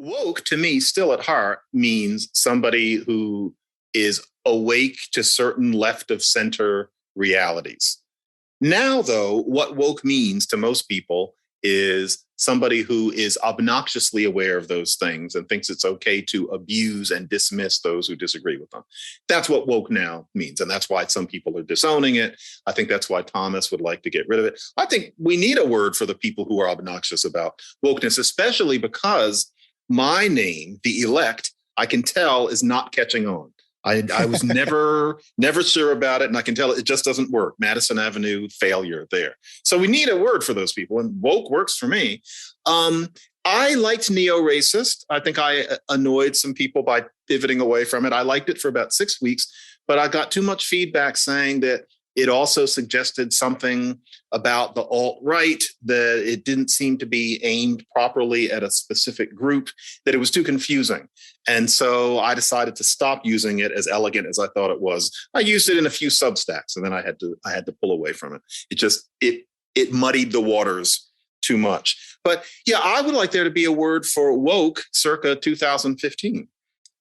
Woke to me, still at heart, means somebody who is awake to certain left of center realities. Now, though, what woke means to most people is somebody who is obnoxiously aware of those things and thinks it's okay to abuse and dismiss those who disagree with them. That's what woke now means. And that's why some people are disowning it. I think that's why Thomas would like to get rid of it. I think we need a word for the people who are obnoxious about wokeness, especially because my name, the elect, I can tell is not catching on. I was never sure about it, and I can tell it just doesn't work. Madison Avenue failure there. So we need a word for those people, and woke works for me. I liked neo-racist. I think I annoyed some people by pivoting away from it. I liked it for about 6 weeks, but I got too much feedback saying that it also suggested something about the alt-right, that it didn't seem to be aimed properly at a specific group, that it was too confusing. And so I decided to stop using it as elegant as I thought it was. I used it in a few Substacks, and then I had to pull away from it. It muddied the waters too much. But yeah, I would like there to be a word for woke circa 2015.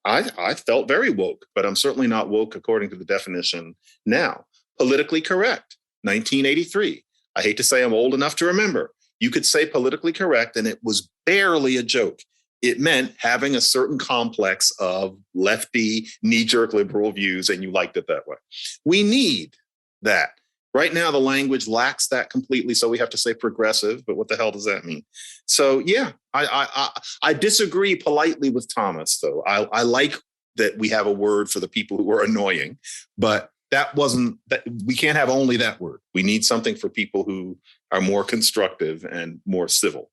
I felt very woke, but I'm certainly not woke according to the definition now. Politically correct, 1983. I hate to say I'm old enough to remember. You could say politically correct, and it was barely a joke. It meant having a certain complex of lefty, knee-jerk liberal views, and you liked it that way. We need that. Right now, the language lacks that completely, so we have to say progressive, but what the hell does that mean? So, yeah, I disagree politely with Thomas, though. I like that we have a word for the people who are annoying, but we can't have only that word. We need something for people who are more constructive and more civil.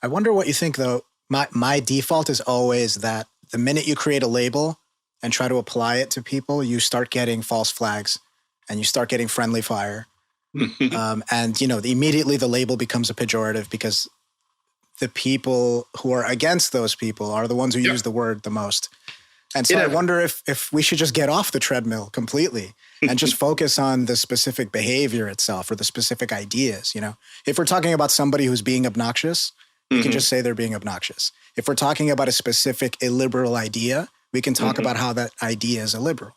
I wonder what you think, though. My default is always that the minute you create a label and try to apply it to people, you start getting false flags and you start getting friendly fire. And, immediately the label becomes a pejorative because the people who are against those people are the ones who use the word the most. And so I wonder if we should just get off the treadmill completely and just focus on the specific behavior itself or the specific ideas. If we're talking about somebody who's being obnoxious, we can just say they're being obnoxious. If we're talking about a specific illiberal idea, we can talk about how that idea is illiberal.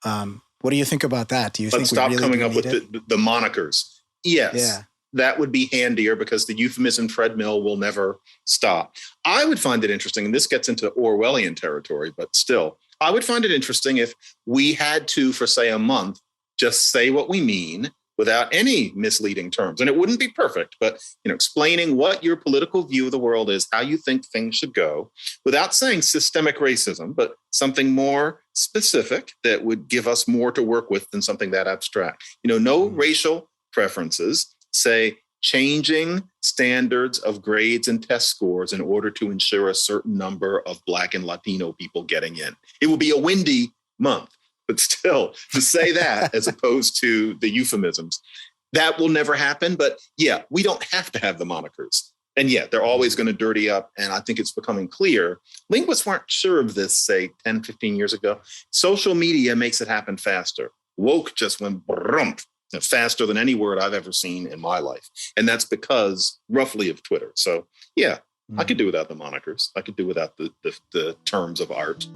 What do you think about that? Do you think stop we really coming up with it? the monikers? Yes. Yeah. That would be handier because the euphemism treadmill will never stop. I would find it interesting, and this gets into Orwellian territory, but still, I would find it interesting if we had to, for say a month, just say what we mean without any misleading terms. And it wouldn't be perfect, but explaining what your political view of the world is, how you think things should go, without saying systemic racism, but something more specific that would give us more to work with than something that abstract. No racial preferences. Say changing standards of grades and test scores in order to ensure a certain number of Black and Latino people getting in. It will be a windy month, but still to say that as opposed to the euphemisms, that will never happen. But yeah, we don't have to have the monikers. And yeah, they're always going to dirty up. And I think it's becoming clear. Linguists weren't sure of this, say 10, 15 years ago. Social media makes it happen faster. Woke just went brump. Faster than any word I've ever seen in my life. And that's because roughly of Twitter. So yeah, I could do without the monikers. I could do without the terms of art.